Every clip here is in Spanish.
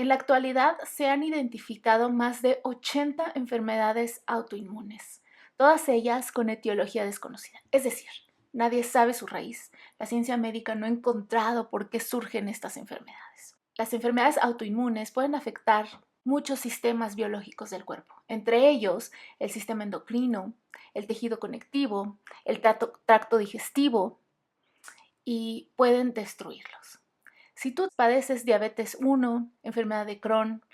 En la actualidad se han identificado más de 80 enfermedades autoinmunes, todas ellas con etiología desconocida. Es decir, nadie sabe su raíz. La ciencia médica no ha encontrado por qué surgen estas enfermedades. Las enfermedades autoinmunes pueden afectar muchos sistemas biológicos del cuerpo, entre ellos el sistema endocrino, el tejido conectivo, el tracto digestivo, y pueden destruirlos. Si tú padeces diabetes 1, enfermedad de Crohn,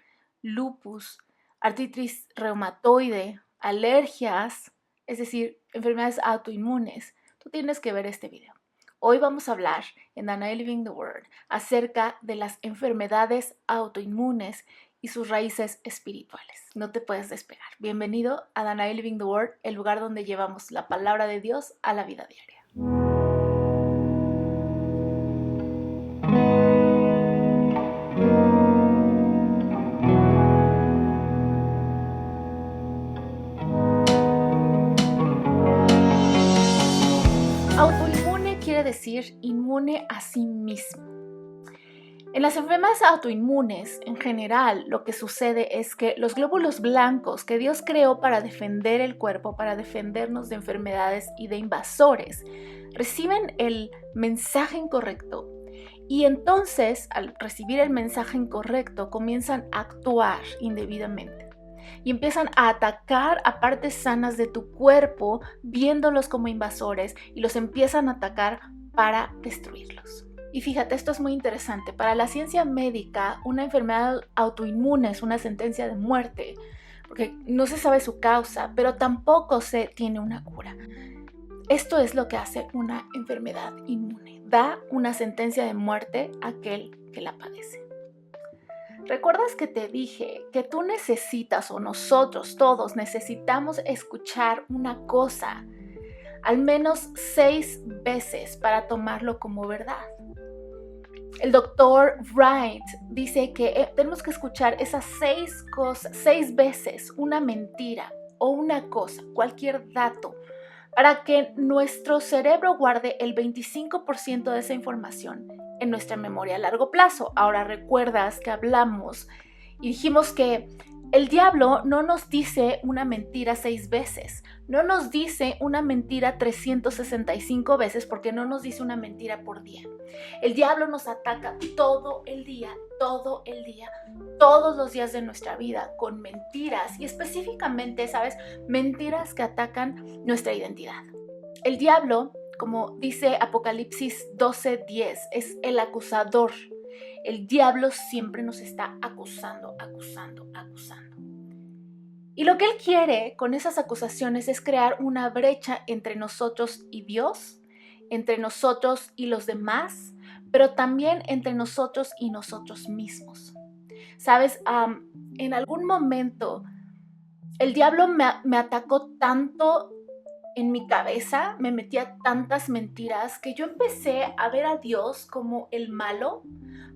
lupus, artritis reumatoide, alergias, es decir, enfermedades autoinmunes, tú tienes que ver este video. Hoy vamos a hablar en Danae Living the Word acerca de las enfermedades autoinmunes y sus raíces espirituales. No te puedes despegar. Bienvenido a Danae Living the Word, el lugar donde llevamos la palabra de Dios a la vida diaria. Autoinmune quiere decir inmune a sí mismo. En las enfermedades autoinmunes, en general, lo que sucede es que los glóbulos blancos que Dios creó para defender el cuerpo, para defendernos de enfermedades y de invasores, reciben el mensaje incorrecto y entonces, al recibir el mensaje incorrecto, comienzan a actuar indebidamente y empiezan a atacar a partes sanas de tu cuerpo, viéndolos como invasores, y los empiezan a atacar para destruirlos. Y fíjate, esto es muy interesante. Para la ciencia médica, una enfermedad autoinmune es una sentencia de muerte, porque no se sabe su causa, pero tampoco se tiene una cura. Esto es lo que hace una enfermedad inmune. Da una sentencia de muerte a aquel que la padece. ¿Recuerdas que te dije que tú necesitas, o nosotros todos necesitamos escuchar una cosa al menos 6 veces para tomarlo como verdad? El doctor Wright dice que tenemos que escuchar esas 6 veces una mentira o una cosa, cualquier dato, para que nuestro cerebro guarde el 25% de esa información en nuestra memoria a largo plazo. Ahora recuerdas que hablamos y dijimos que el diablo no nos dice una mentira 6 veces, no nos dice una mentira 365 veces, porque no nos dice una mentira por día. El diablo nos ataca todo el día, todos los días de nuestra vida con mentiras, y específicamente, ¿sabes? Mentiras que atacan nuestra identidad. El diablo, como dice Apocalipsis 12:10, es el acusador. El diablo siempre nos está acusando. Y lo que él quiere con esas acusaciones es crear una brecha entre nosotros y Dios, entre nosotros y los demás, pero también entre nosotros y nosotros mismos. ¿Sabes? En algún momento el diablo me atacó tanto en mi cabeza, me metía tantas mentiras, que yo empecé a ver a Dios como el malo,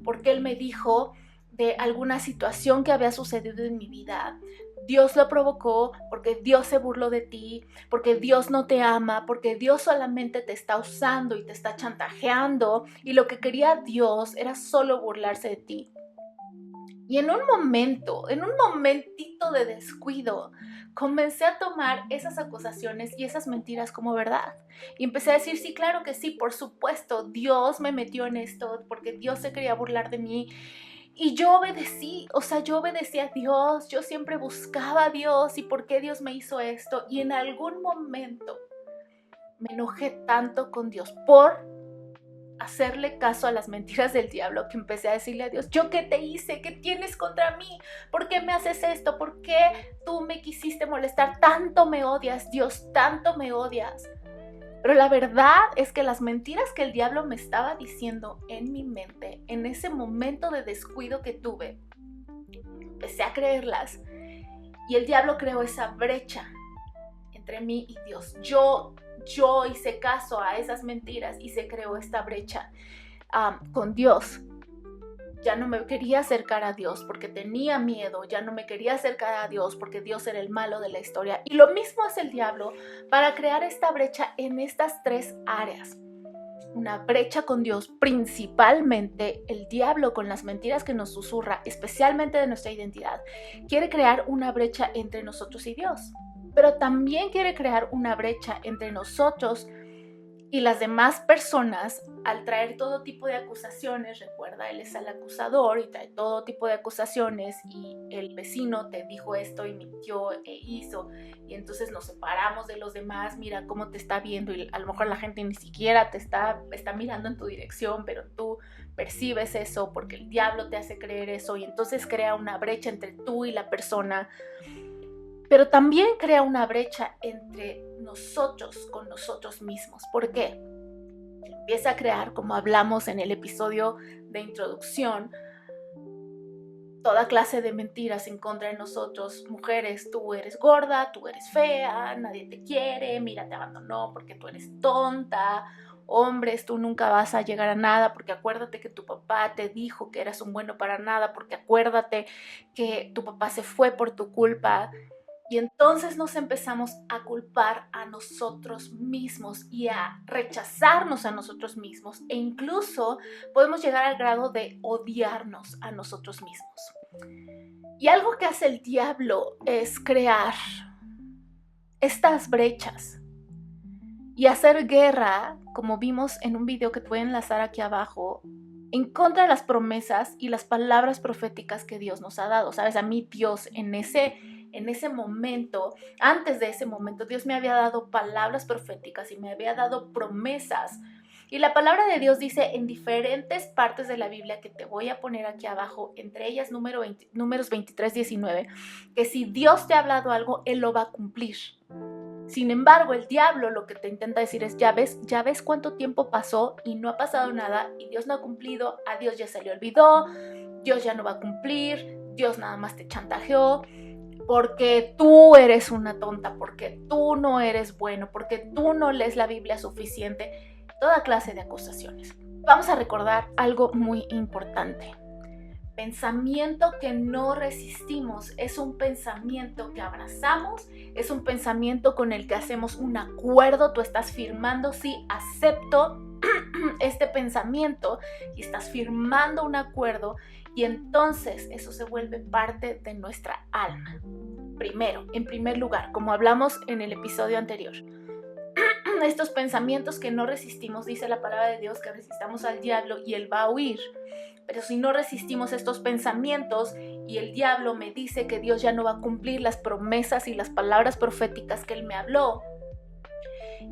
porque él me dijo de alguna situación que había sucedido en mi vida. Dios lo provocó, porque Dios se burló de ti, porque Dios no te ama, porque Dios solamente te está usando y te está chantajeando, y lo que quería Dios era solo burlarse de ti. Y en un momentito de descuido, comencé a tomar esas acusaciones y esas mentiras como verdad. Y empecé a decir, sí, claro que sí, por supuesto, Dios me metió en esto porque Dios se quería burlar de mí. Y yo obedecí, yo obedecí a Dios, yo siempre buscaba a Dios y por qué Dios me hizo esto. Y en algún momento me enojé tanto con Dios por hacerle caso a las mentiras del diablo, que empecé a decirle a Dios, ¿yo qué te hice? ¿Qué tienes contra mí? ¿Por qué me haces esto? ¿Por qué tú me quisiste molestar? Tanto me odias, Dios, tanto me odias. Pero la verdad es que las mentiras que el diablo me estaba diciendo en mi mente, en ese momento de descuido que tuve, empecé a creerlas, y el diablo creó esa brecha entre mí y Dios. Yo hice caso a esas mentiras y se creó esta brecha con Dios. Ya no me quería acercar a Dios porque tenía miedo, ya no me quería acercar a Dios porque Dios era el malo de la historia. Y lo mismo hace el diablo para crear esta brecha en estas 3 áreas. una brecha con Dios, principalmente el diablo con las mentiras que nos susurra, especialmente de nuestra identidad, quiere crear una brecha entre nosotros y Dios, pero también quiere crear una brecha entre nosotros y las demás personas al traer todo tipo de acusaciones. Recuerda, él es el acusador y trae todo tipo de acusaciones, y el vecino te dijo esto y mintió e hizo, y entonces nos separamos de los demás. Mira cómo te está viendo, y a lo mejor la gente ni siquiera te está mirando en tu dirección, pero tú percibes eso porque el diablo te hace creer eso, y entonces crea una brecha entre tú y la persona. Pero también crea una brecha entre nosotros con nosotros mismos. ¿Por qué? Empieza a crear, como hablamos en el episodio de introducción, toda clase de mentiras en contra de nosotros. Mujeres, tú eres gorda, tú eres fea, nadie te quiere, mira, te abandonó porque tú eres tonta. Hombres, tú nunca vas a llegar a nada porque acuérdate que tu papá te dijo que eras un bueno para nada, porque acuérdate que tu papá se fue por tu culpa. Y entonces nos empezamos a culpar a nosotros mismos y a rechazarnos a nosotros mismos, e incluso podemos llegar al grado de odiarnos a nosotros mismos. Y algo que hace el diablo es crear estas brechas y hacer guerra, como vimos en un video que te voy a enlazar aquí abajo, en contra de las promesas y las palabras proféticas que Dios nos ha dado. ¿Sabes? A mí Dios en ese momento, antes de ese momento, Dios me había dado palabras proféticas y me había dado promesas. Y la palabra de Dios dice en diferentes partes de la Biblia, que te voy a poner aquí abajo, entre ellas Números 23, 19, que si Dios te ha hablado algo, Él lo va a cumplir. Sin embargo, el diablo lo que te intenta decir es, ya ves cuánto tiempo pasó y no ha pasado nada, y Dios no ha cumplido, a Dios ya se le olvidó, Dios ya no va a cumplir, Dios nada más te chantajeó, porque tú eres una tonta, porque tú no eres bueno, porque tú no lees la Biblia suficiente, toda clase de acusaciones. Vamos a recordar algo muy importante. Pensamiento que no resistimos es un pensamiento que abrazamos, es un pensamiento con el que hacemos un acuerdo. Tú estás firmando, sí, acepto este pensamiento, y estás firmando un acuerdo, y entonces eso se vuelve parte de nuestra alma. Primero, en primer lugar, como hablamos en el episodio anterior, estos pensamientos que no resistimos, dice la palabra de Dios que resistamos al diablo y él va a huir. Pero si no resistimos estos pensamientos y el diablo me dice que Dios ya no va a cumplir las promesas y las palabras proféticas que él me habló,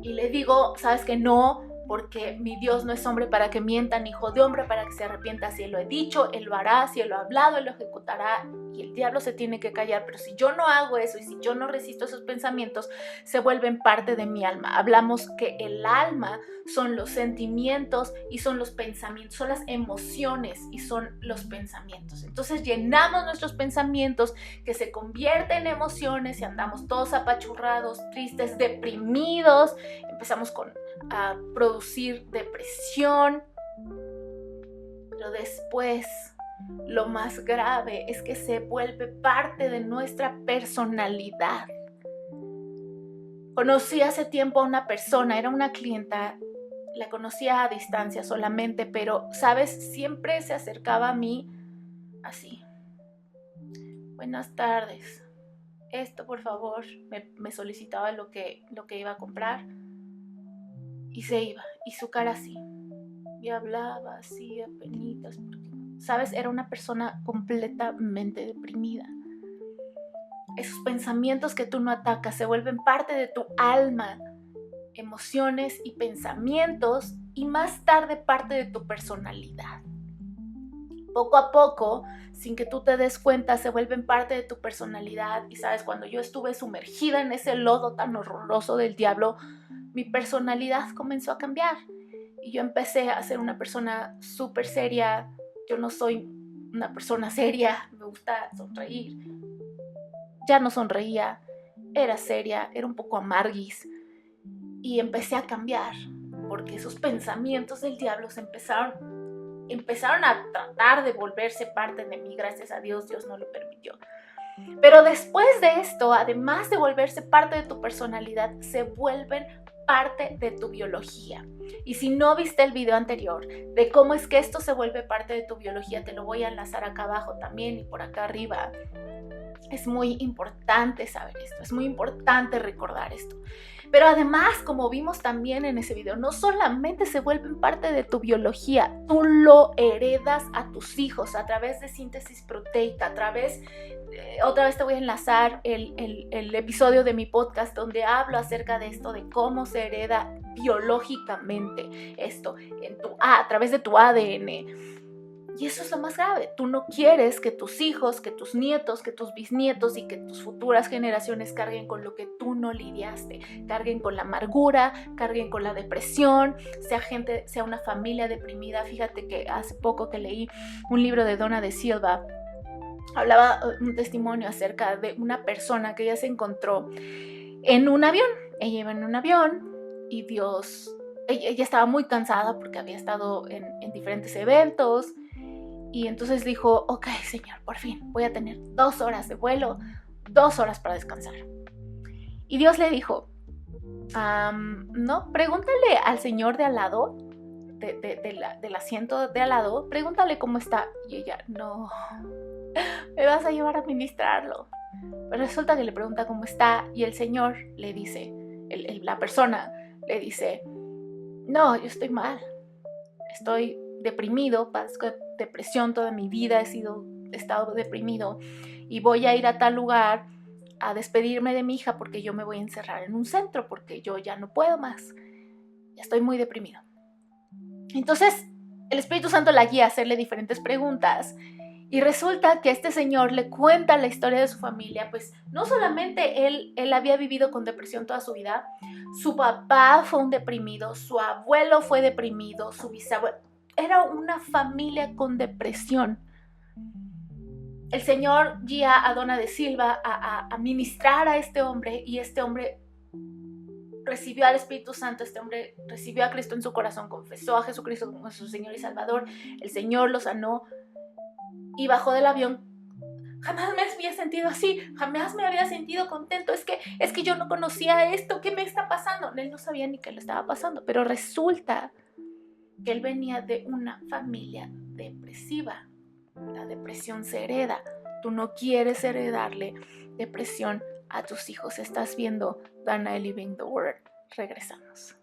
y le digo, sabes que no, porque mi Dios no es hombre para que mienta, ni hijo de hombre para que se arrepienta. Si Él lo ha dicho, Él lo hará. Si Él lo ha hablado, Él lo ejecutará. Y el diablo se tiene que callar. Pero si yo no hago eso y si yo no resisto esos pensamientos, se vuelven parte de mi alma. Hablamos que el alma son los sentimientos y son los pensamientos, son las emociones y son los pensamientos. Entonces llenamos nuestros pensamientos, que se convierten en emociones, y andamos todos apachurrados, tristes, deprimidos. Empezamos a producir depresión, pero después lo más grave es que se vuelve parte de nuestra personalidad. Conocí hace tiempo a una persona, era una clienta, la conocía a distancia solamente, pero, ¿sabes? Siempre se acercaba a mí así. Buenas tardes. Esto, por favor, me solicitaba lo que iba a comprar. Y se iba, y su cara así, y hablaba así, apenitas, porque, ¿sabes? Era una persona completamente deprimida. Esos pensamientos que tú no atacas se vuelven parte de tu alma, emociones y pensamientos, y más tarde parte de tu personalidad. Poco a poco, sin que tú te des cuenta, se vuelven parte de tu personalidad. Y sabes, cuando yo estuve sumergida en ese lodo tan horroroso del diablo, mi personalidad comenzó a cambiar y yo empecé a ser una persona súper seria. Yo no soy una persona seria, me gusta sonreír. Ya no sonreía, era seria, era un poco amarguis, y empecé a cambiar porque esos pensamientos del diablo empezaron a tratar de volverse parte de mí. Gracias a Dios, Dios no lo permitió. Pero después de esto, además de volverse parte de tu personalidad, se vuelven parte de tu biología. Y si no viste el video anterior de cómo es que esto se vuelve parte de tu biología, te lo voy a enlazar acá abajo también y por acá arriba. Es muy importante saber esto, es muy importante recordar esto. Pero además, como vimos también en ese video, no solamente se vuelven parte de tu biología, tú lo heredas a tus hijos a través de síntesis proteica, a través, otra vez te voy a enlazar el episodio de mi podcast donde hablo acerca de esto, de cómo se hereda biológicamente esto a través de tu ADN. Y eso es lo más grave. Tú no quieres que tus hijos, que tus nietos, que tus bisnietos y que tus futuras generaciones carguen con lo que tú no lidiaste. Carguen con la amargura, carguen con la depresión, sea una familia deprimida. Fíjate que hace poco que leí un libro de Donna de Silva, hablaba un testimonio acerca de una persona que ella se encontró en un avión. Ella iba en un avión y ella estaba muy cansada porque había estado en diferentes eventos. Y entonces dijo, ok, Señor, por fin voy a tener 2 horas de vuelo, 2 horas para descansar. Y Dios le dijo, no, pregúntale al Señor de al lado, del asiento de al lado, pregúntale cómo está. Y ella, no, me vas a llevar a ministrarlo. Pero resulta que le pregunta cómo está y el Señor le dice, la persona le dice, no, yo estoy mal, estoy deprimido, padezco de depresión toda mi vida, he estado deprimido y voy a ir a tal lugar a despedirme de mi hija porque yo me voy a encerrar en un centro porque yo ya no puedo más, ya estoy muy deprimido. Entonces el Espíritu Santo la guía a hacerle diferentes preguntas y resulta que este señor le cuenta la historia de su familia, pues no solamente él había vivido con depresión toda su vida, su papá fue un deprimido, su abuelo fue deprimido, su bisabuelo. Era una familia con depresión. El Señor guía a Donna de Silva a ministrar a este hombre y este hombre recibió al Espíritu Santo, este hombre recibió a Cristo en su corazón, confesó a Jesucristo como su Señor y Salvador, el Señor lo sanó y bajó del avión. Jamás me había sentido así, jamás me había sentido contento, es que yo no conocía esto, ¿qué me está pasando? Él no sabía ni qué le estaba pasando, pero resulta que él venía de una familia depresiva. La depresión se hereda. Tú no quieres heredarle depresión a tus hijos. Estás viendo Dana Living the Word. Regresamos.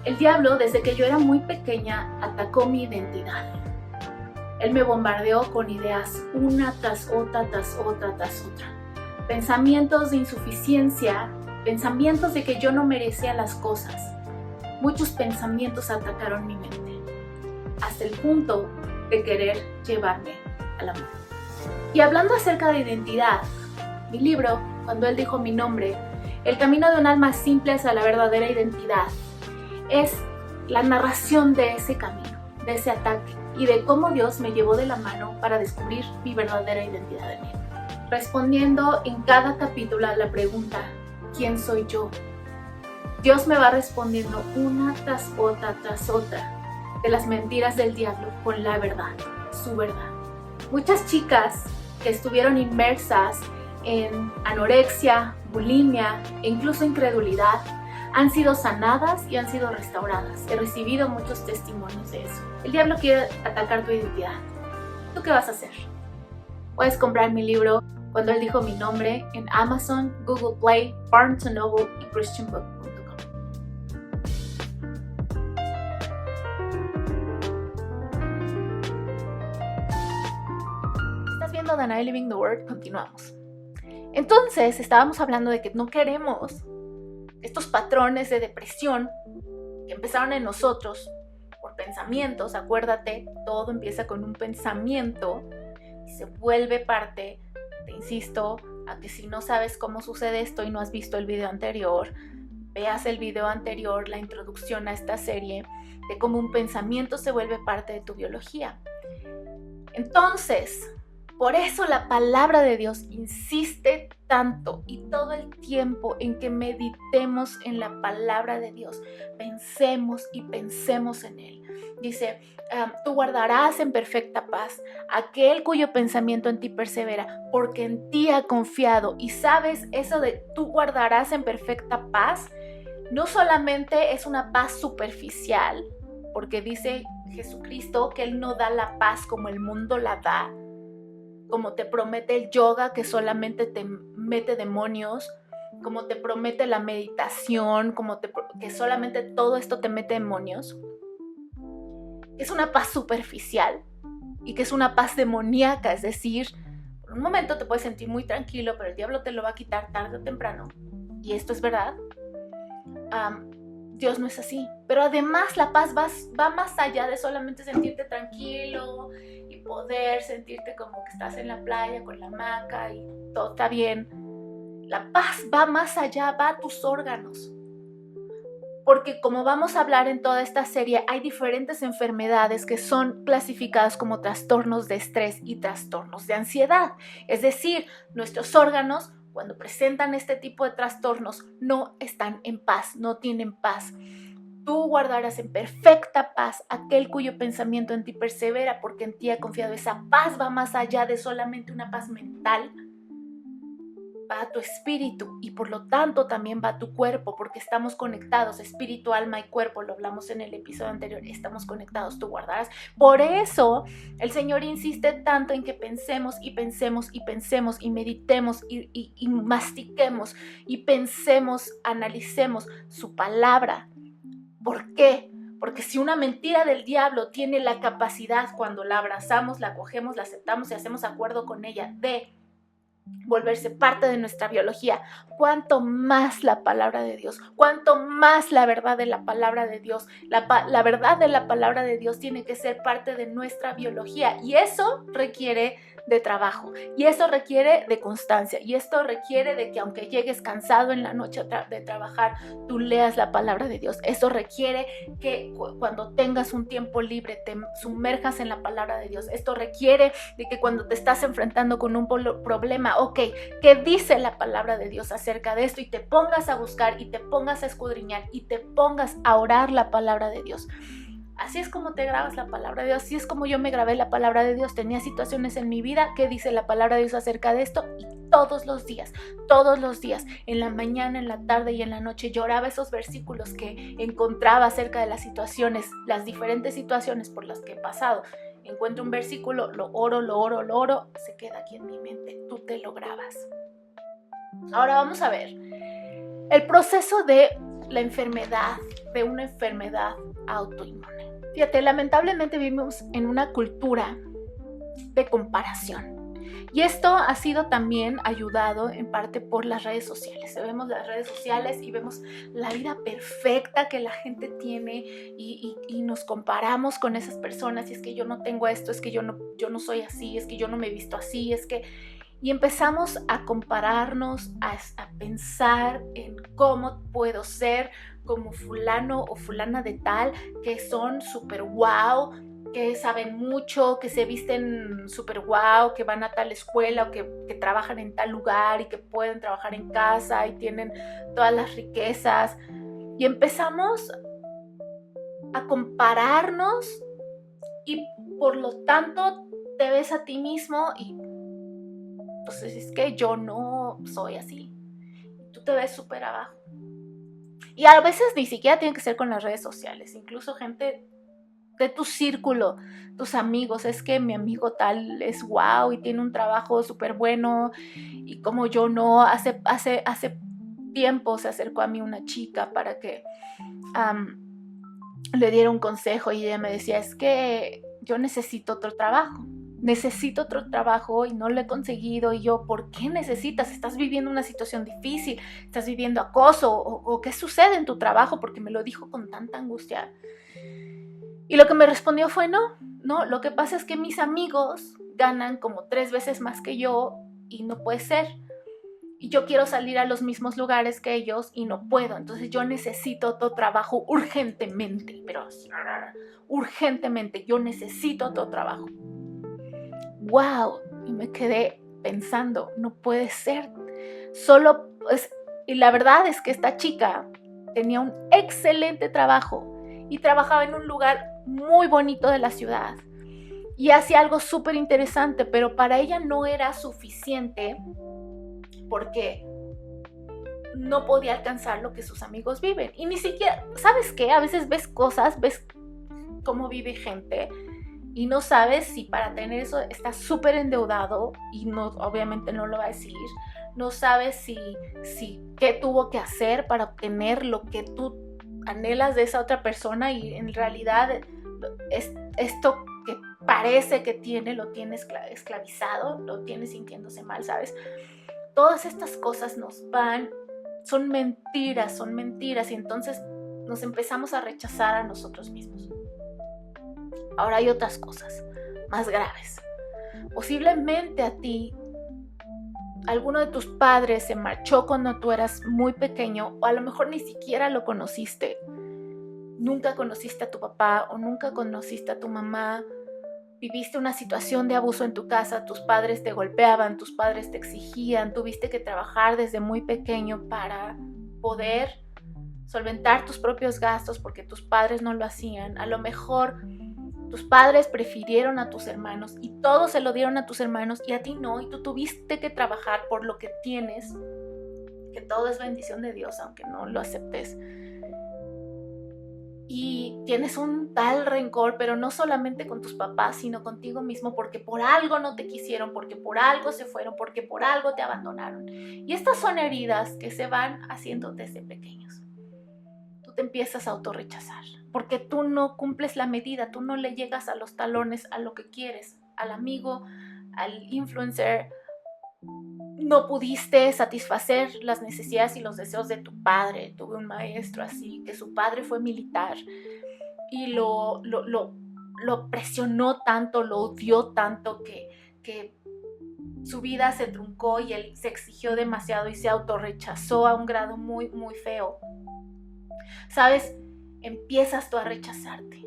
El diablo, desde que yo era muy pequeña, atacó mi identidad. Él me bombardeó con ideas una tras otra, tras otra, tras otra. Pensamientos de insuficiencia, pensamientos de que yo no merecía las cosas. Muchos pensamientos atacaron mi mente, hasta el punto de querer llevarme a la muerte. Y hablando acerca de identidad, mi libro, cuando él dijo mi nombre, El camino de un alma simple hacia la verdadera identidad, es la narración de ese camino, de ese ataque y de cómo Dios me llevó de la mano para descubrir mi verdadera identidad en Él. Respondiendo en cada capítulo a la pregunta, ¿quién soy yo? Dios me va respondiendo una tras otra de las mentiras del diablo con la verdad, su verdad. Muchas chicas que estuvieron inmersas en anorexia, bulimia e incluso incredulidad han sido sanadas y han sido restauradas. He recibido muchos testimonios de eso. El diablo quiere atacar tu identidad. ¿Tú qué vas a hacer? Puedes comprar mi libro Cuando él dijo mi nombre en Amazon, Google Play, Barnes & Noble y christianbook.com. ¿Estás viendo Dana Living the Word? Continuamos. Entonces, estábamos hablando de que no queremos estos patrones de depresión que empezaron en nosotros por pensamientos. Acuérdate, todo empieza con un pensamiento y se vuelve parte. Te insisto a que si no sabes cómo sucede esto y no has visto el video anterior, veas el video anterior, la introducción a esta serie, de cómo un pensamiento se vuelve parte de tu biología. Entonces, Por eso la palabra de Dios insiste tanto y todo el tiempo en que meditemos en la palabra de Dios. Pensemos y pensemos en Él. Dice, tú guardarás en perfecta paz aquel cuyo pensamiento en ti persevera, porque en ti ha confiado. Y sabes, eso de tú guardarás en perfecta paz, no solamente es una paz superficial, porque dice Jesucristo que Él no da la paz como el mundo la da, como te promete el yoga que solamente te mete demonios, como te promete la meditación, que solamente todo esto te mete demonios. Es una paz superficial y que es una paz demoníaca, es decir, por un momento te puedes sentir muy tranquilo, pero el diablo te lo va a quitar tarde o temprano. Y esto es verdad. Dios no es así. Pero además la paz va más allá de solamente sentirte tranquilo y poder sentirte como que estás en la playa con la hamaca y todo está bien. La paz va más allá, va a tus órganos. Porque como vamos a hablar en toda esta serie, hay diferentes enfermedades que son clasificadas como trastornos de estrés y trastornos de ansiedad. Es decir, nuestros órganos, cuando presentan este tipo de trastornos, no están en paz, no tienen paz. Tú guardarás en perfecta paz aquel cuyo pensamiento en ti persevera, porque en ti ha confiado. Esa paz va más allá de solamente una paz mental. Va a tu espíritu y por lo tanto también va a tu cuerpo, porque estamos conectados, espíritu, alma y cuerpo, lo hablamos en el episodio anterior, estamos conectados, tú guardarás. Por eso el Señor insiste tanto en que pensemos y pensemos y pensemos y meditemos y mastiquemos y pensemos, analicemos su palabra. ¿Por qué? Porque si una mentira del diablo tiene la capacidad, cuando la abrazamos, la acogemos, la aceptamos y hacemos acuerdo con ella, de volverse parte de nuestra biología, cuanto más la palabra de Dios, cuanto más la verdad de la palabra de Dios, la verdad de la palabra de Dios tiene que ser parte de nuestra biología, y eso requiere de trabajo, y eso requiere de constancia, y esto requiere de que aunque llegues cansado en la noche de trabajar, tú leas la palabra de Dios. Eso requiere que cuando tengas un tiempo libre te sumerjas en la palabra de Dios. Esto requiere de que cuando te estás enfrentando con un problema, ok, ¿qué dice la palabra de Dios acerca de esto? Y te pongas a buscar y te pongas a escudriñar y te pongas a orar la palabra de Dios. Así es como te grabas la palabra de Dios, así es como yo me grabé la palabra de Dios. Tenía situaciones en mi vida que dice la palabra de Dios acerca de esto, y todos los días, en la mañana, en la tarde y en la noche, lloraba esos versículos que encontraba acerca de las situaciones, las diferentes situaciones por las que he pasado. Encuentro un versículo, lo oro, se queda aquí en mi mente, tú te lo grabas. Ahora vamos a ver el proceso de la enfermedad, de una enfermedad autoinmune. Fíjate, lamentablemente vivimos en una cultura de comparación. Y esto ha sido también ayudado en parte por las redes sociales. Vemos las redes sociales y vemos la vida perfecta que la gente tiene y nos comparamos con esas personas. Y es que yo no tengo esto, es que yo no soy así, es que yo no me he visto así, es que... Y empezamos a compararnos, a pensar en cómo puedo ser como fulano o fulana de tal, que son súper guau, que saben mucho, que se visten súper guau, que van a tal escuela o que trabajan en tal lugar y que pueden trabajar en casa y tienen todas las riquezas. Y empezamos a compararnos y por lo tanto te ves a ti mismo y pues es que yo no soy así. Tú te ves súper abajo. Y a veces ni siquiera tiene que ser con las redes sociales, incluso gente de tu círculo, tus amigos. Es que mi amigo tal es guau y tiene un trabajo súper bueno y como yo no. Hace tiempo se acercó a mí una chica para que le diera un consejo y ella me decía, es que yo necesito otro trabajo y no lo he conseguido. Y yo, ¿por qué necesitas? ¿Estás viviendo una situación difícil? ¿Estás viviendo acoso? ¿O qué sucede en tu trabajo? Porque me lo dijo con tanta angustia. Y lo que me respondió fue no, lo que pasa es que mis amigos ganan como 3 veces más que yo y no puede ser. Y yo quiero salir a los mismos lugares que ellos y no puedo. Entonces yo necesito otro trabajo urgentemente, pero urgentemente, yo necesito otro trabajo. ¡Wow! y me quedé pensando, no puede ser. Solo, pues, y la verdad es que esta chica tenía un excelente trabajo y trabajaba en un lugar muy bonito de la ciudad y hacía algo súper interesante, pero para ella no era suficiente porque no podía alcanzar lo que sus amigos viven. Y ni siquiera, ¿sabes qué? A veces ves cosas, ves cómo vive gente y no sabes si para tener eso está súper endeudado y no, obviamente no lo va a decir. No sabes si qué tuvo que hacer para obtener lo que tú anhelas de esa otra persona y en realidad esto que parece que tiene, lo tiene esclavizado, lo tiene sintiéndose mal, ¿sabes? Todas estas cosas son mentiras y entonces nos empezamos a rechazar a nosotros mismos. Ahora hay otras cosas más graves. Posiblemente a ti alguno de tus padres se marchó cuando tú eras muy pequeño o a lo mejor ni siquiera lo conociste. Nunca conociste a tu papá o nunca conociste a tu mamá. Viviste una situación de abuso en tu casa, tus padres te golpeaban, tus padres te exigían, tuviste que trabajar desde muy pequeño para poder solventar tus propios gastos porque tus padres no lo hacían. A lo mejor tus padres prefirieron a tus hermanos y todo se lo dieron a tus hermanos y a ti no, y tú tuviste que trabajar por lo que tienes, que todo es bendición de Dios, aunque no lo aceptes. Y tienes un tal rencor, pero no solamente con tus papás, sino contigo mismo, porque por algo no te quisieron, porque por algo se fueron, porque por algo te abandonaron. Y estas son heridas que se van haciendo desde pequeños. Tú te empiezas a autorrechazar, porque tú no cumples la medida, tú no le llegas a los talones a lo que quieres, al amigo, al influencer. No pudiste satisfacer las necesidades y los deseos de tu padre. Tuve un maestro así, que su padre fue militar y lo presionó tanto, lo odió tanto que su vida se truncó y él se exigió demasiado y se autorrechazó a un grado muy, muy feo. ¿Sabes? Empiezas tú a rechazarte.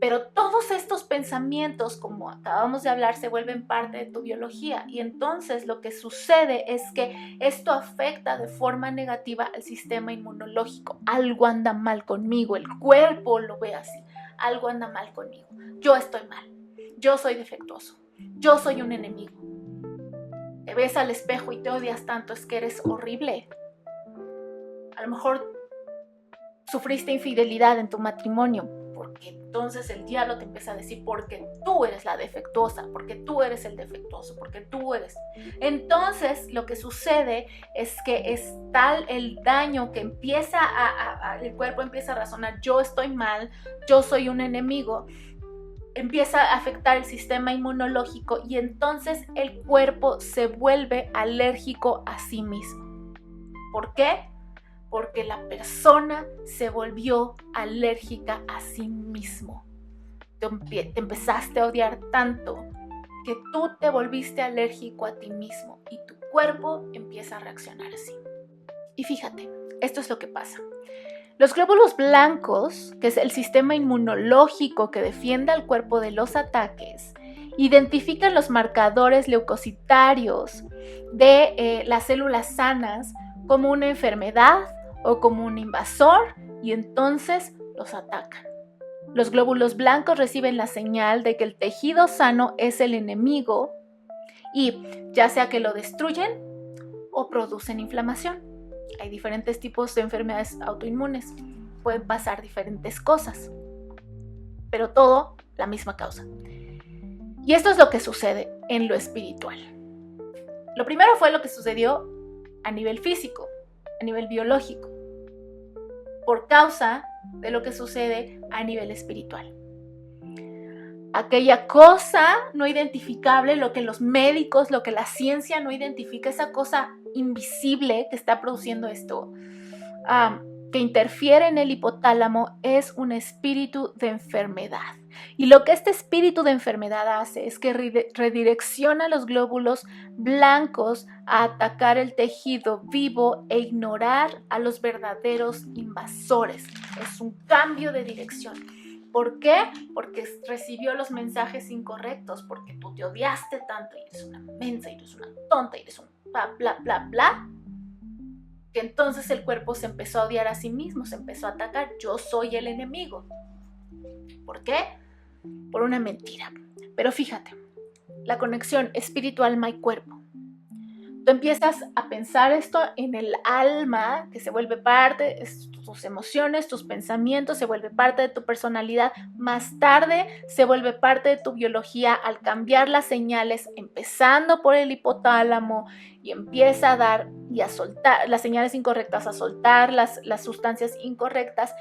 Pero todos estos pensamientos, como acabamos de hablar, se vuelven parte de tu biología y entonces lo que sucede es que esto afecta de forma negativa al sistema inmunológico. Algo anda mal conmigo, el cuerpo lo ve así. Algo anda mal conmigo. Yo estoy mal. Yo soy defectuoso. Yo soy un enemigo. Te ves al espejo y te odias tanto, es que eres horrible. A lo mejor sufriste infidelidad en tu matrimonio, porque entonces el diablo te empieza a decir porque tú eres la defectuosa, porque tú eres el defectuoso, porque tú eres. Entonces lo que sucede es que es tal el daño que empieza el cuerpo empieza a razonar, yo estoy mal, yo soy un enemigo, empieza a afectar el sistema inmunológico y entonces el cuerpo se vuelve alérgico a sí mismo. ¿Por qué? Porque la persona se volvió alérgica a sí mismo. Te empezaste a odiar tanto que tú te volviste alérgico a ti mismo y tu cuerpo empieza a reaccionar así. Y fíjate, esto es lo que pasa. Los glóbulos blancos, que es el sistema inmunológico que defiende al cuerpo de los ataques, identifican los marcadores leucocitarios de las células sanas como una enfermedad o como un invasor y entonces los atacan. Los glóbulos blancos reciben la señal de que el tejido sano es el enemigo y ya sea que lo destruyen o producen inflamación. Hay diferentes tipos de enfermedades autoinmunes, pueden pasar diferentes cosas, pero todo la misma causa. Y esto es lo que sucede en lo espiritual. Lo primero fue lo que sucedió a nivel físico, a nivel biológico, por causa de lo que sucede a nivel espiritual. Aquella cosa no identificable, lo que los médicos, lo que la ciencia no identifica, esa cosa invisible que está produciendo esto, que interfiere en el hipotálamo, es un espíritu de enfermedad. Y lo que este espíritu de enfermedad hace es que redirecciona los glóbulos blancos a atacar el tejido vivo e ignorar a los verdaderos invasores. Es un cambio de dirección. ¿Por qué? Porque recibió los mensajes incorrectos, porque tú te odiaste tanto y eres una mensa, y eres una tonta, y eres un bla, bla, bla, que entonces el cuerpo se empezó a odiar a sí mismo, se empezó a atacar. Yo soy el enemigo. ¿Por qué? Por una mentira. Pero fíjate, la conexión espíritu, alma y cuerpo. Tú empiezas a pensar esto en el alma, que se vuelve parte, tus emociones, tus pensamientos, se vuelve parte de tu personalidad. Más tarde se vuelve parte de tu biología al cambiar las señales, empezando por el hipotálamo, y empieza a dar y a soltar las señales incorrectas, a soltar las sustancias incorrectas.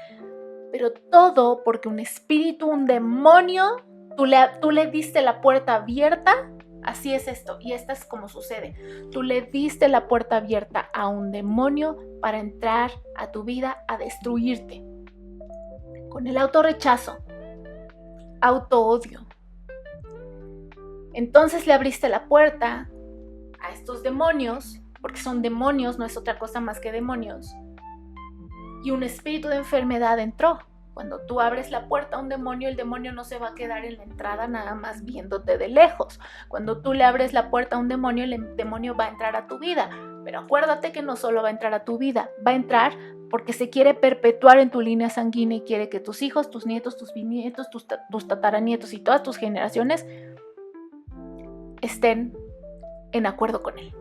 Pero todo porque un espíritu, un demonio, tú le diste la puerta abierta. Así es esto, y esto es como sucede. Tú le diste la puerta abierta a un demonio para entrar a tu vida a destruirte. Con el autorrechazo, autoodio. Entonces le abriste la puerta a estos demonios, porque son demonios, no es otra cosa más que demonios. Y un espíritu de enfermedad entró. Cuando tú abres la puerta a un demonio, el demonio no se va a quedar en la entrada nada más viéndote de lejos. Cuando tú le abres la puerta a un demonio, el demonio va a entrar a tu vida. Pero acuérdate que no solo va a entrar a tu vida, va a entrar porque se quiere perpetuar en tu línea sanguínea y quiere que tus hijos, tus nietos, tus bisnietos, tus tataranietos y todas tus generaciones estén en acuerdo con él.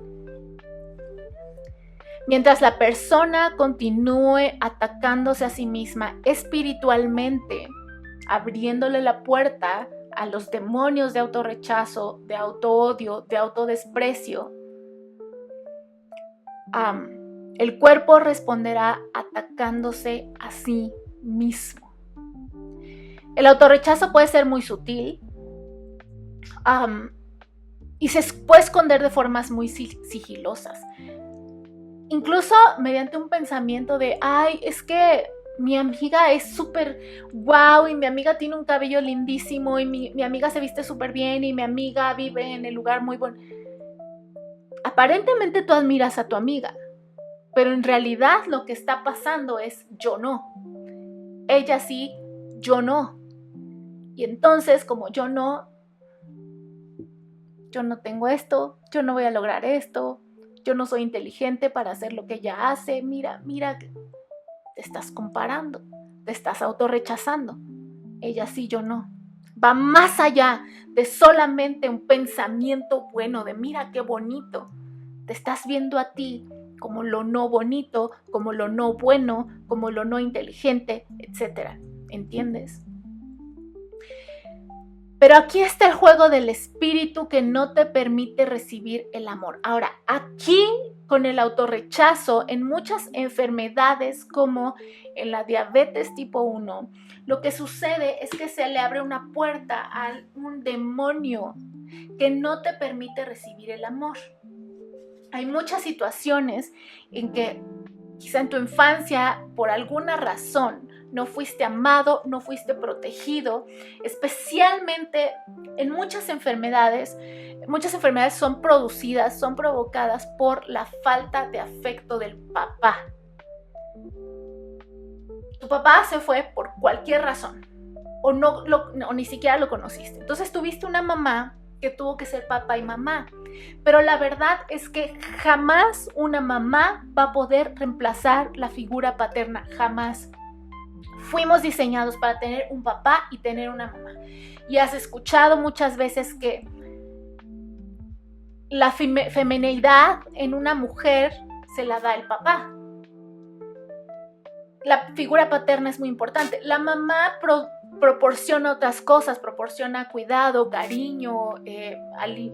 Mientras la persona continúe atacándose a sí misma espiritualmente, abriéndole la puerta a los demonios de autorrechazo, de autoodio, de autodesprecio, el cuerpo responderá atacándose a sí mismo. El autorrechazo puede ser muy sutil y se puede esconder de formas muy sigilosas. Incluso mediante un pensamiento de, ay, es que mi amiga es súper guau y mi amiga tiene un cabello lindísimo y mi amiga se viste súper bien y mi amiga vive en el lugar muy bueno. Aparentemente tú admiras a tu amiga, pero en realidad lo que está pasando es yo no. Ella sí, yo no. Y entonces como yo no tengo esto, yo no voy a lograr esto. Yo no soy inteligente para hacer lo que ella hace. Mira, te estás comparando, te estás autorrechazando. Ella sí, yo no. Va más allá de solamente un pensamiento bueno, de mira qué bonito. Te estás viendo a ti como lo no bonito, como lo no bueno, como lo no inteligente, etc. ¿Entiendes? Pero aquí está el juego del espíritu que no te permite recibir el amor. Ahora, aquí con el autorrechazo, en muchas enfermedades como en la diabetes tipo 1, lo que sucede es que se le abre una puerta a un demonio que no te permite recibir el amor. Hay muchas situaciones en que quizá en tu infancia, por alguna razón, no fuiste amado, no fuiste protegido, especialmente en muchas enfermedades son producidas, son provocadas por la falta de afecto del papá. Tu papá se fue por cualquier razón, o ni siquiera lo conociste. Entonces tuviste una mamá que tuvo que ser papá y mamá. Pero la verdad es que jamás una mamá va a poder reemplazar la figura paterna, jamás. Fuimos diseñados para tener un papá y tener una mamá. Y has escuchado muchas veces que la femineidad en una mujer se la da el papá. La figura paterna es muy importante. La mamá proporciona otras cosas, proporciona cuidado, cariño,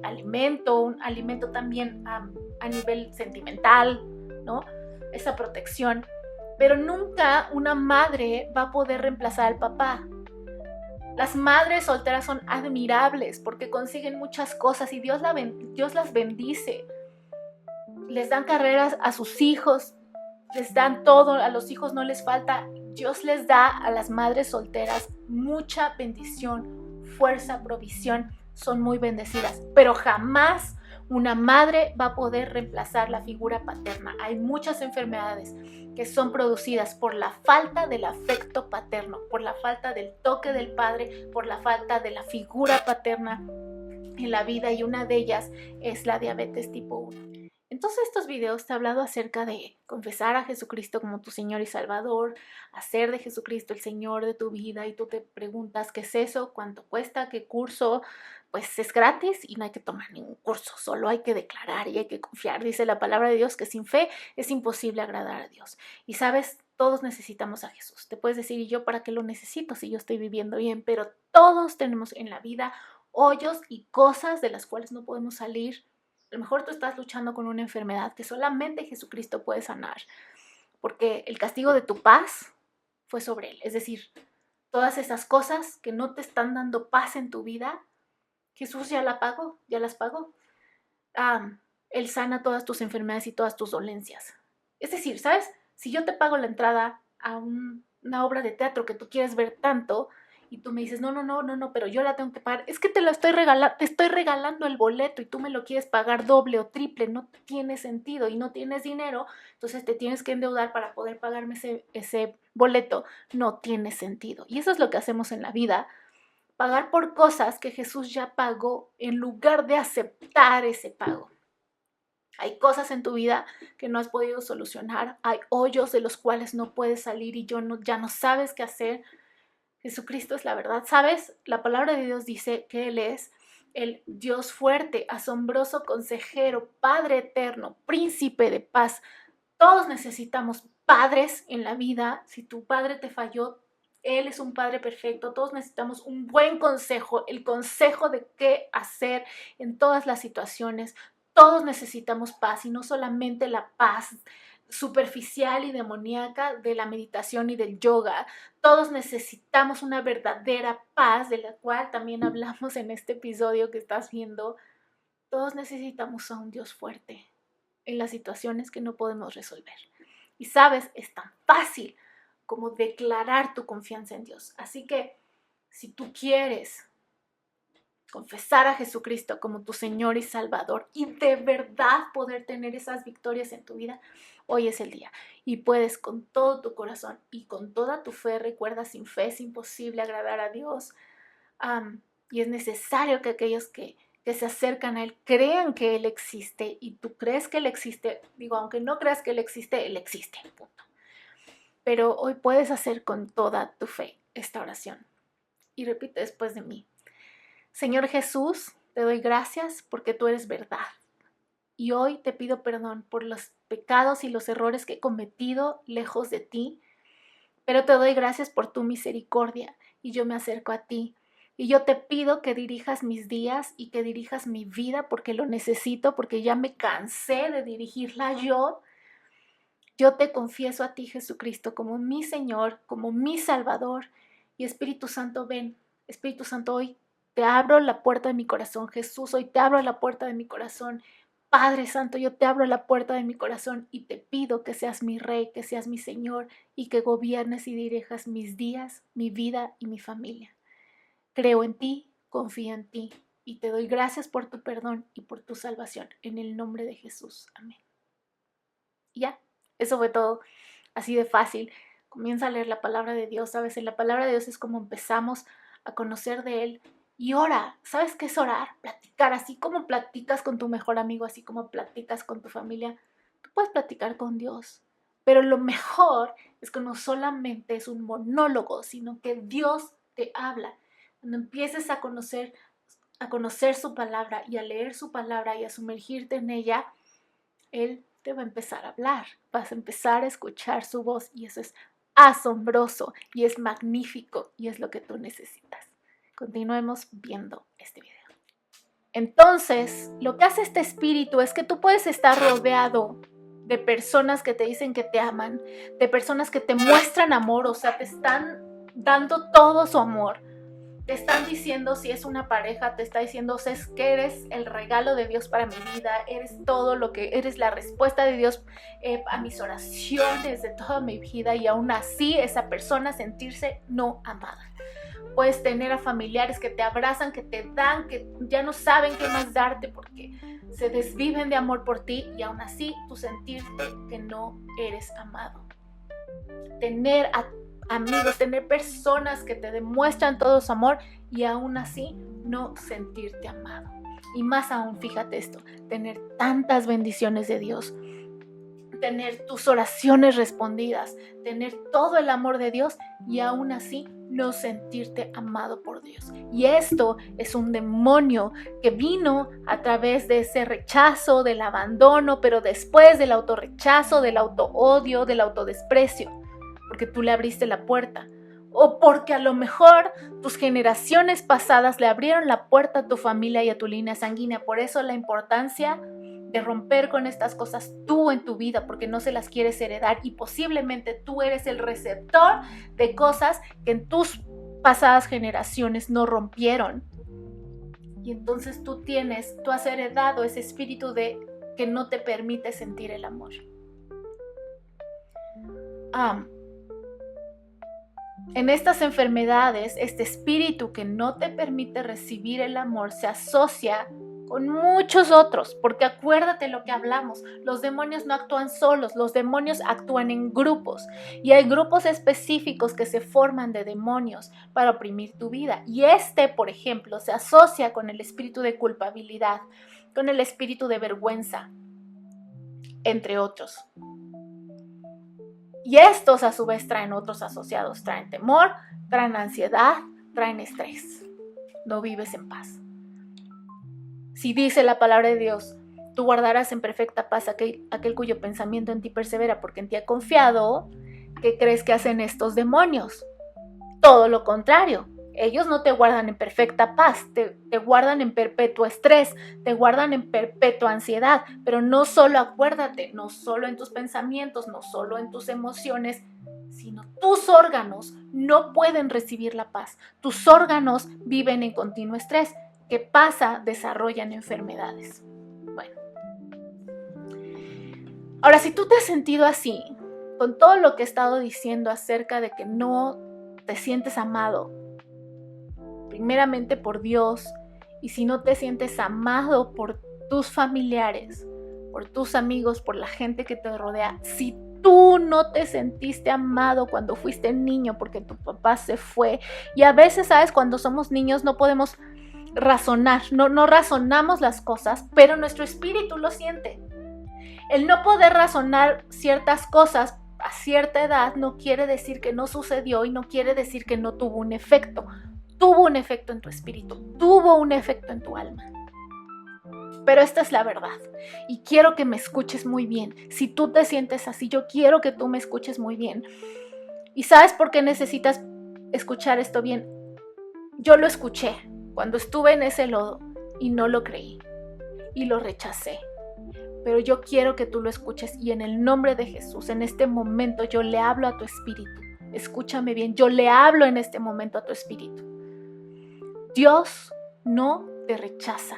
alimento, un alimento también a nivel sentimental, ¿no? Esa protección. Pero nunca una madre va a poder reemplazar al papá. Las madres solteras son admirables porque consiguen muchas cosas y Dios las bendice. Les dan carreras a sus hijos, les dan todo, a los hijos no les falta. Dios les da a las madres solteras mucha bendición, fuerza, provisión. Son muy bendecidas, pero jamás Una madre va a poder reemplazar la figura paterna. Hay muchas enfermedades que son producidas por la falta del afecto paterno, por la falta del toque del padre, por la falta de la figura paterna en la vida, y una de ellas es la diabetes tipo 1. Entonces estos videos te he hablado acerca de confesar a Jesucristo como tu Señor y Salvador, hacer de Jesucristo el Señor de tu vida, y tú te preguntas qué es eso, cuánto cuesta, qué curso. Pues es gratis y no hay que tomar ningún curso, solo hay que declarar y hay que confiar. Dice la palabra de Dios que sin fe es imposible agradar a Dios. Y sabes, todos necesitamos a Jesús. Te puedes decir, ¿y yo para qué lo necesito si yo estoy viviendo bien? Pero todos tenemos en la vida hoyos y cosas de las cuales no podemos salir. A lo mejor tú estás luchando con una enfermedad que solamente Jesucristo puede sanar, porque el castigo de tu paz fue sobre Él. Es decir, todas esas cosas que no te están dando paz en tu vida, Jesús ya las pagó. Él sana todas tus enfermedades y todas tus dolencias. Es decir, ¿sabes? Si yo te pago la entrada a una obra de teatro que tú quieres ver tanto, y tú me dices, no, pero yo la tengo que pagar, es que te estoy regalando el boleto y tú me lo quieres pagar doble o triple, no tiene sentido, y no tienes dinero, entonces te tienes que endeudar para poder pagarme ese boleto. No tiene sentido. Y eso es lo que hacemos en la vida, pagar por cosas que Jesús ya pagó en lugar de aceptar ese pago. Hay cosas en tu vida que no has podido solucionar, hay hoyos de los cuales no puedes salir y ya no sabes qué hacer. Jesucristo es la verdad. ¿Sabes? La palabra de Dios dice que Él es el Dios fuerte, asombroso, consejero, Padre eterno, príncipe de paz. Todos necesitamos padres en la vida. Si tu padre te falló, Él es un Padre perfecto. Todos necesitamos un buen consejo, el consejo de qué hacer en todas las situaciones. Todos necesitamos paz, y no solamente la paz superficial y demoníaca de la meditación y del yoga. Todos necesitamos una verdadera paz, de la cual también hablamos en este episodio que estás viendo. Todos necesitamos a un Dios fuerte en las situaciones que no podemos resolver. Y sabes, es tan fácil como declarar tu confianza en Dios. Así que si tú quieres confesar a Jesucristo como tu Señor y Salvador y de verdad poder tener esas victorias en tu vida, hoy es el día. Y puedes con todo tu corazón y con toda tu fe. Recuerda, sin fe es imposible agradar a Dios. Y es necesario que aquellos que se acercan a Él crean que Él existe, y tú crees que Él existe. Digo, aunque no creas que Él existe, punto. Pero hoy puedes hacer con toda tu fe esta oración. Y repite después de mí. Señor Jesús, te doy gracias porque tú eres verdad. Y hoy te pido perdón por los pecados y los errores que he cometido lejos de ti. Pero te doy gracias por tu misericordia, y yo me acerco a ti. Y yo te pido que dirijas mis días y que dirijas mi vida, porque lo necesito, porque ya me cansé de dirigirla yo. Yo te confieso a ti, Jesucristo, como mi Señor, como mi Salvador. Y Espíritu Santo, ven. Espíritu Santo, hoy te abro la puerta de mi corazón. Jesús, hoy te abro la puerta de mi corazón. Padre Santo, yo te abro la puerta de mi corazón y te pido que seas mi Rey, que seas mi Señor, y que gobiernes y dirijas mis días, mi vida y mi familia. Creo en ti, confío en ti, y te doy gracias por tu perdón y por tu salvación. En el nombre de Jesús. Amén. Y ya, eso fue todo. Así de fácil. Comienza a leer la palabra de Dios. ¿Sabes? En la palabra de Dios es como empezamos a conocer de Él. Y ora. ¿Sabes qué es orar? Platicar. Así como platicas con tu mejor amigo, así como platicas con tu familia, tú puedes platicar con Dios. Pero lo mejor es que no solamente es un monólogo, sino que Dios te habla. Cuando empieces a conocer su palabra y a leer su palabra y a sumergirte en ella, Él te va a empezar a hablar. Vas a empezar a escuchar su voz, y eso es asombroso y es magnífico, y es lo que tú necesitas. Continuemos viendo este video. Entonces, lo que hace este espíritu es que tú puedes estar rodeado de personas que te dicen que te aman, de personas que te muestran amor, o sea, te están dando todo su amor. Te están diciendo, si es una pareja, te está diciendo, es que eres el regalo de Dios para mi vida, eres todo lo que, eres la respuesta de Dios a mis oraciones de toda mi vida, y aún así esa persona sentirse no amada. puedes tener a familiares que te abrazan, que te dan, que ya no saben qué más darte porque se desviven de amor por ti, y aún así tú sentirte que no eres amado. Tener amigos, tener personas que te demuestran todo su amor y aún así no sentirte amado. Y más aún, fíjate esto, tener tantas bendiciones de Dios, tener tus oraciones respondidas, tener todo el amor de Dios y aún así no sentirte amado por Dios. Y esto es un demonio que vino a través de ese rechazo, del abandono, pero después del autorrechazo, del autoodio, del autodesprecio, porque tú le abriste la puerta. O porque a lo mejor tus generaciones pasadas le abrieron la puerta a tu familia y a tu línea sanguínea. Por eso la importancia de romper con estas cosas tú en tu vida, porque no se las quieres heredar y posiblemente tú eres el receptor de cosas que en tus pasadas generaciones no rompieron. Y entonces tú has heredado ese espíritu de que no te permite sentir el amor. En estas enfermedades, este espíritu que no te permite recibir el amor se asocia con muchos otros, porque acuérdate lo que hablamos, los demonios no actúan solos, los demonios actúan en grupos, y hay grupos específicos que se forman de demonios para oprimir tu vida, y por ejemplo, se asocia con el espíritu de culpabilidad, con el espíritu de vergüenza, entre otros. Y estos a su vez traen otros asociados, traen temor, traen ansiedad, traen estrés. No vives en paz. Si dice la palabra de Dios, tú guardarás en perfecta paz aquel cuyo pensamiento en ti persevera, porque en ti ha confiado, ¿qué crees que hacen estos demonios? Todo lo contrario. Ellos no te guardan en perfecta paz, te guardan en perpetuo estrés, te guardan en perpetua ansiedad, pero no solo acuérdate, no solo en tus pensamientos, no solo en tus emociones, sino tus órganos no pueden recibir la paz. Tus órganos viven en continuo estrés. ¿Qué pasa? Desarrollan enfermedades. Bueno. Ahora, si tú te has sentido así, con todo lo que he estado diciendo acerca de que no te sientes amado, primeramente por Dios, y si no te sientes amado por tus familiares, por tus amigos, por la gente que te rodea, si tú no te sentiste amado cuando fuiste niño porque tu papá se fue, y a veces, ¿sabes? Cuando somos niños no podemos razonar, no razonamos las cosas, pero nuestro espíritu lo siente. El no poder razonar ciertas cosas a cierta edad no quiere decir que no sucedió y no quiere decir que no tuvo un efecto. Tuvo un efecto en tu espíritu, tuvo un efecto en tu alma. Pero esta es la verdad y quiero que me escuches muy bien. Si tú te sientes así, yo quiero que tú me escuches muy bien. ¿Y sabes por qué necesitas escuchar esto bien? Yo lo escuché cuando estuve en ese lodo y no lo creí y lo rechacé. Pero yo quiero que tú lo escuches y en el nombre de Jesús, en este momento yo le hablo a tu espíritu. Escúchame bien, yo le hablo en este momento a tu espíritu. Dios no te rechaza.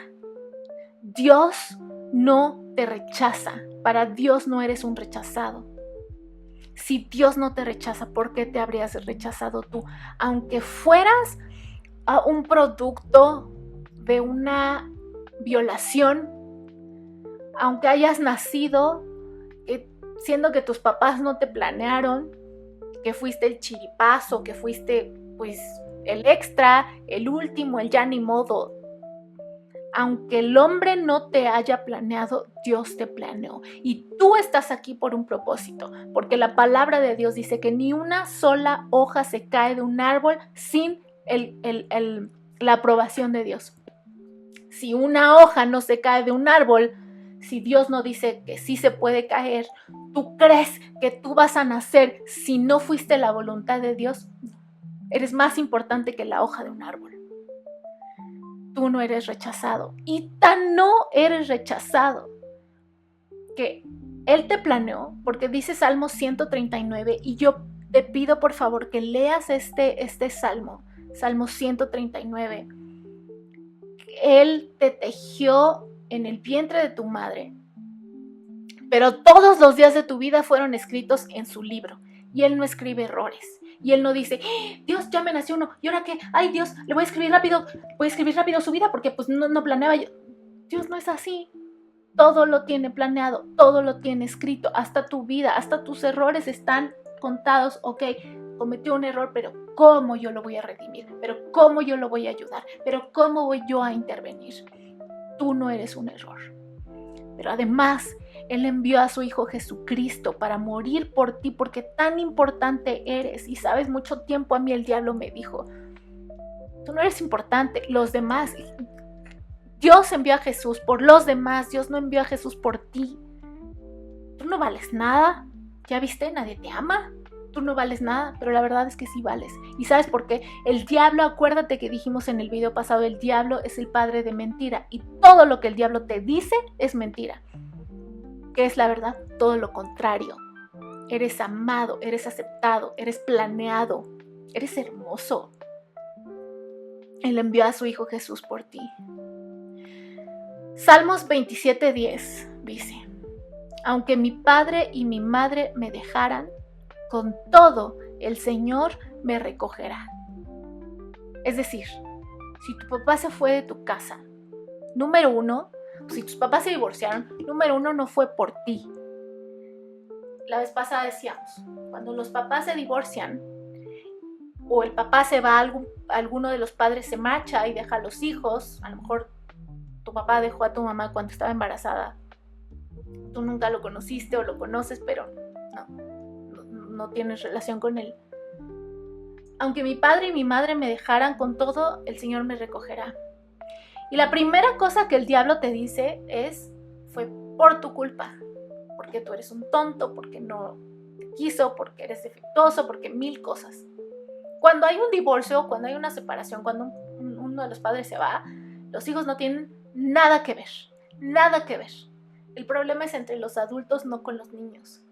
Dios no te rechaza. Para Dios no eres un rechazado. Si Dios no te rechaza, ¿por qué te habrías rechazado tú? Aunque fueras un producto de una violación, aunque hayas nacido siendo que tus papás no te planearon, que fuiste el chiripazo, que fuiste pues el extra, el último, el ya ni modo. Aunque el hombre no te haya planeado, Dios te planeó. Y tú estás aquí por un propósito, porque la palabra de Dios dice que ni una sola hoja se cae de un árbol sin la aprobación de Dios. Si una hoja no se cae de un árbol, si Dios no dice que sí se puede caer, ¿tú crees que tú vas a nacer si no fuiste la voluntad de Dios? Eres más importante que la hoja de un árbol. Tú no eres rechazado. Y tan no eres rechazado que Él te planeó, porque dice Salmo 139, y yo te pido por favor que leas este Salmo 139. Él te tejió en el vientre de tu madre, pero todos los días de tu vida fueron escritos en su libro, y Él no escribe errores. Y él no dice, Dios, ya me nació uno, ¿y ahora qué? Ay, Dios, le voy a escribir rápido su vida porque pues no planeaba yo. Dios no es así. Todo lo tiene planeado, todo lo tiene escrito, hasta tu vida, hasta tus errores están contados. Ok, cometió un error, pero ¿cómo yo lo voy a redimir? ¿Pero cómo yo lo voy a ayudar? ¿Pero cómo voy yo a intervenir? Tú no eres un error. Pero además, Él envió a su Hijo Jesucristo para morir por ti, porque tan importante eres. Y sabes, mucho tiempo a mí el diablo me dijo, tú no eres importante, los demás. Dios envió a Jesús por los demás, Dios no envió a Jesús por ti. Tú no vales nada, ¿ya viste? Nadie te ama. Tú no vales nada, pero la verdad es que sí vales. ¿Y sabes por qué? El diablo, acuérdate que dijimos en el video pasado, el diablo es el padre de mentira y todo lo que el diablo te dice es mentira. ¿Qué es la verdad? Todo lo contrario. Eres amado, eres aceptado, eres planeado, eres hermoso. Él envió a su Hijo Jesús por ti. Salmos 27:10 dice, aunque mi padre y mi madre me dejaran, con todo el Señor me recogerá. Es decir, si tu papá se fue de tu casa, número uno, si tus papás se divorciaron, número uno no fue por ti. La vez pasada decíamos, cuando los papás se divorcian, o el papá se va, alguno de los padres se marcha y deja a los hijos, a lo mejor tu papá dejó a tu mamá cuando estaba embarazada, tú nunca lo conociste o lo conoces, pero no tienes relación con él. Aunque mi padre y mi madre me dejaran, con todo, el Señor me recogerá. Y la primera cosa que el diablo te dice fue por tu culpa, porque tú eres un tonto, porque no te quiso, porque eres defectuoso, porque mil cosas. Cuando hay un divorcio, cuando hay una separación, cuando uno de los padres se va, los hijos no tienen nada que ver, nada que ver. El problema es entre los adultos, no con los niños.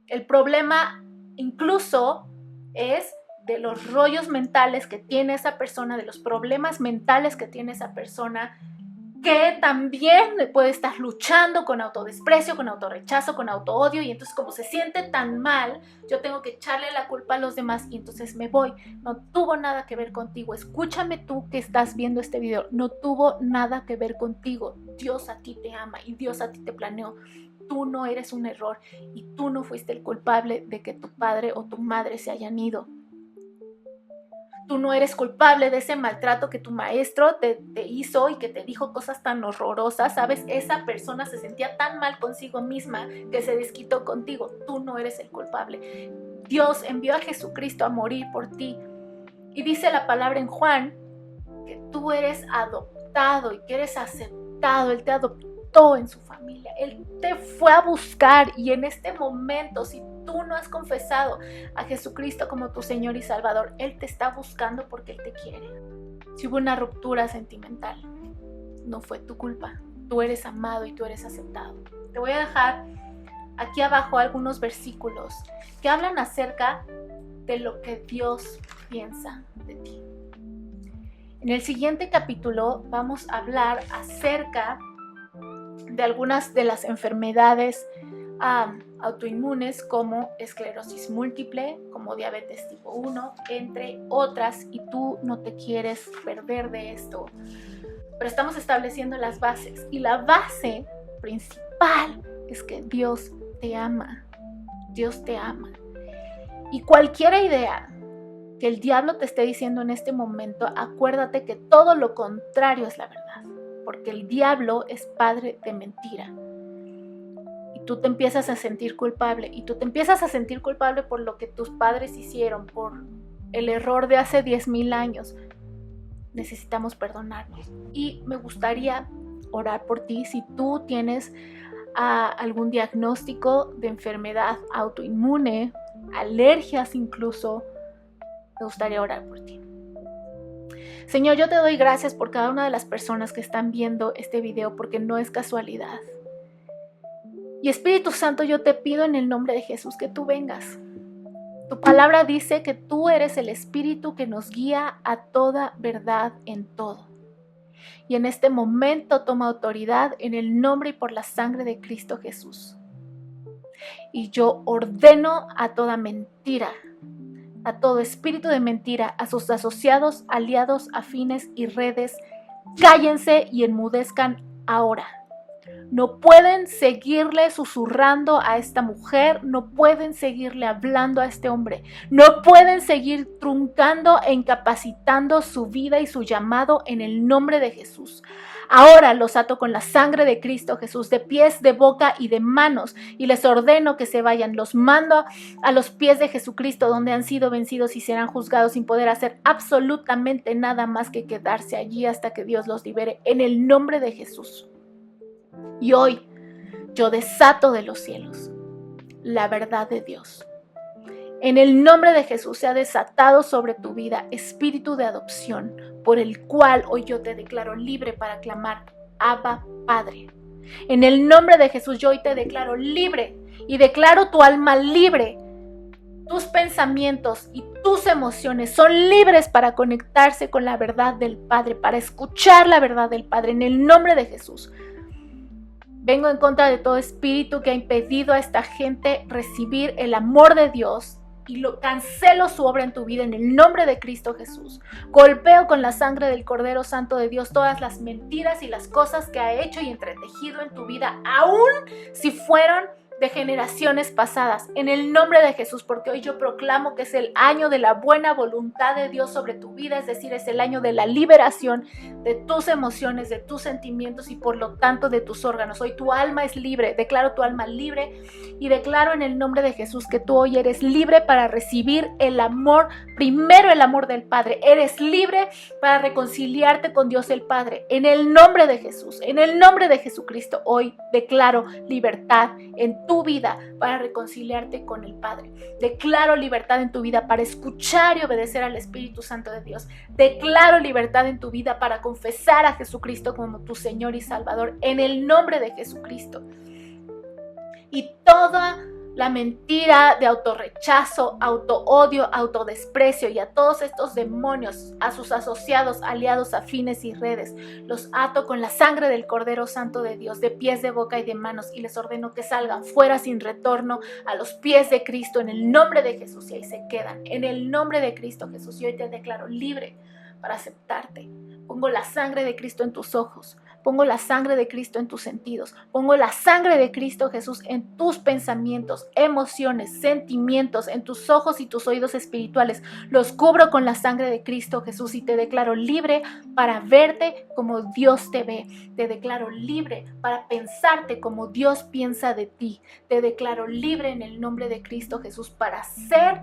El problema incluso es de los rollos mentales que tiene esa persona, de los problemas mentales que tiene esa persona, que también puede estar luchando con autodesprecio, con autorrechazo, con autoodio, y entonces como se siente tan mal, yo tengo que echarle la culpa a los demás y entonces me voy. No tuvo nada que ver contigo. Escúchame tú que estás viendo este video, no tuvo nada que ver contigo. Dios a ti te ama y Dios a ti te planeó. Tú no eres un error y tú no fuiste el culpable de que tu padre o tu madre se hayan ido. Tú no eres culpable de ese maltrato que tu maestro te hizo y que te dijo cosas tan horrorosas, ¿sabes? Esa persona se sentía tan mal consigo misma que se desquitó contigo. Tú no eres el culpable. Dios envió a Jesucristo a morir por ti. Y dice la palabra en Juan que tú eres adoptado y que eres aceptado. Él te adoptó en su familia. Él te fue a buscar y en este momento, si tú no has confesado a Jesucristo como tu Señor y Salvador, Él te está buscando porque Él te quiere. Si hubo una ruptura sentimental, no fue tu culpa. Tú eres amado y tú eres aceptado. Te voy a dejar aquí abajo algunos versículos que hablan acerca de lo que Dios piensa de ti. En el siguiente capítulo vamos a hablar acerca de algunas de las enfermedades autoinmunes como esclerosis múltiple, como diabetes tipo 1, entre otras, y tú no te quieres perder de esto. Pero estamos estableciendo las bases y la base principal es que Dios te ama. Dios te ama. Y cualquier idea que el diablo te esté diciendo en este momento, acuérdate que todo lo contrario es la verdad, porque el diablo es padre de mentira. Tú te empiezas a sentir culpable y tú te empiezas a sentir culpable por lo que tus padres hicieron, por el error de hace 10,000 años. Necesitamos perdonarnos. Y me gustaría orar por ti si tú tienes algún diagnóstico de enfermedad autoinmune, alergias incluso. Me gustaría orar por ti. Señor, yo te doy gracias por cada una de las personas que están viendo este video porque no es casualidad. Y Espíritu Santo, yo te pido en el nombre de Jesús que tú vengas. Tu palabra dice que tú eres el Espíritu que nos guía a toda verdad en todo. Y en este momento toma autoridad en el nombre y por la sangre de Cristo Jesús. Y yo ordeno a toda mentira a todo espíritu de mentira, a sus asociados, aliados, afines y redes. Cállense y enmudezcan ahora. No pueden seguirle susurrando a esta mujer, no pueden seguirle hablando a este hombre, no pueden seguir truncando e incapacitando su vida y su llamado en el nombre de Jesús. Ahora los ato con la sangre de Cristo Jesús, de pies, de boca y de manos, y les ordeno que se vayan. Los mando a los pies de Jesucristo, donde han sido vencidos y serán juzgados sin poder hacer absolutamente nada más que quedarse allí hasta que Dios los libere, en el nombre de Jesús. Y hoy yo desato de los cielos la verdad de Dios. En el nombre de Jesús se ha desatado sobre tu vida espíritu de adopción, por el cual hoy yo te declaro libre para clamar, Abba, Padre. En el nombre de Jesús yo hoy te declaro libre y declaro tu alma libre. Tus pensamientos y tus emociones son libres para conectarse con la verdad del Padre, para escuchar la verdad del Padre, en el nombre de Jesús. Vengo en contra de todo espíritu que ha impedido a esta gente recibir el amor de Dios y lo cancelo su obra en tu vida en el nombre de Cristo Jesús. Golpeo con la sangre del Cordero Santo de Dios todas las mentiras y las cosas que ha hecho y entretejido en tu vida, aun si fueron de generaciones pasadas, en el nombre de Jesús, porque hoy yo proclamo que es el año de la buena voluntad de Dios sobre tu vida, es decir, es el año de la liberación de tus emociones, de tus sentimientos y por lo tanto de tus órganos. Hoy tu alma es libre, declaro tu alma libre y declaro en el nombre de Jesús que tú hoy eres libre para recibir el amor, primero el amor del Padre, eres libre para reconciliarte con Dios el Padre, en el nombre de Jesús, en el nombre de Jesucristo, hoy declaro libertad en tu vida para reconciliarte con el Padre. Declaro libertad en tu vida para escuchar y obedecer al Espíritu Santo de Dios. Declaro libertad en tu vida para confesar a Jesucristo como tu Señor y Salvador en el nombre de Jesucristo. Y toda la mentira de autorrechazo, autoodio, autodesprecio y a todos estos demonios, a sus asociados, aliados, afines y redes, los ato con la sangre del Cordero Santo de Dios, de pies, de boca y de manos, y les ordeno que salgan fuera sin retorno a los pies de Cristo en el nombre de Jesús, y ahí se quedan, en el nombre de Cristo Jesús. Y hoy te declaro libre para aceptarte. Pongo la sangre de Cristo en tus ojos, pongo la sangre de Cristo en tus sentidos, pongo la sangre de Cristo Jesús en tus pensamientos, emociones, sentimientos, en tus ojos y tus oídos espirituales. Los cubro con la sangre de Cristo Jesús y te declaro libre para verte como Dios te ve. Te declaro libre para pensarte como Dios piensa de ti. Te declaro libre en el nombre de Cristo Jesús para ser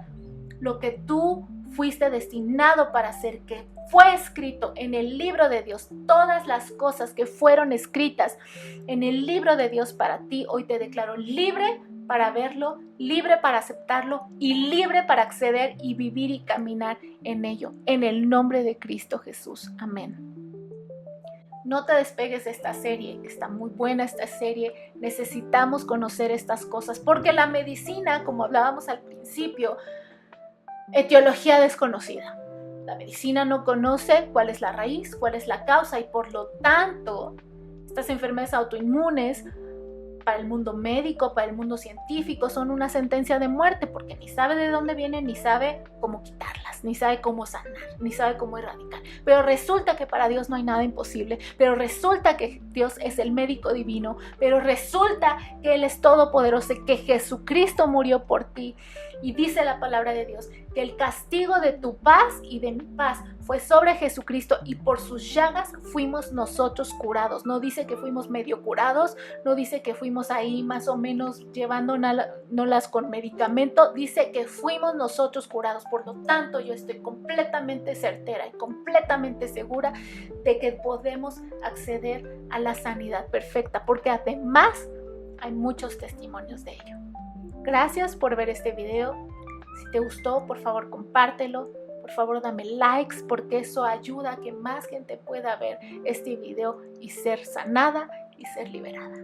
lo que tú fuiste destinado para ser, que fue escrito en el libro de Dios. Todas las cosas que fueron escritas en el libro de Dios para ti, hoy te declaro libre para verlo, libre para aceptarlo y libre para acceder y vivir y caminar en ello, en el nombre de Cristo Jesús. Amén. No te despegues de esta serie, está muy buena esta serie, necesitamos conocer estas cosas, porque la medicina, como hablábamos al principio, etiología desconocida. La medicina no conoce cuál es la raíz, cuál es la causa y por lo tanto estas enfermedades autoinmunes para el mundo médico, para el mundo científico son una sentencia de muerte porque ni sabe de dónde vienen, ni sabe cómo quitarlas, ni sabe cómo sanar, ni sabe cómo erradicar. Pero resulta que para Dios no hay nada imposible, pero resulta que Dios es el médico divino, pero resulta que Él es todopoderoso, que Jesucristo murió por ti. Y dice la palabra de Dios que el castigo de tu paz y de mi paz fue sobre Jesucristo y por sus llagas fuimos nosotros curados. No dice que fuimos medio curados, no dice que fuimos ahí más o menos llevándolas con medicamento, dice que fuimos nosotros curados. Por lo tanto, yo estoy completamente certera y completamente segura de que podemos acceder a la sanidad perfecta, porque además hay muchos testimonios de ello. Gracias por ver este video. Si te gustó, por favor compártelo. Por favor dame likes porque eso ayuda a que más gente pueda ver este video y ser sanada y ser liberada.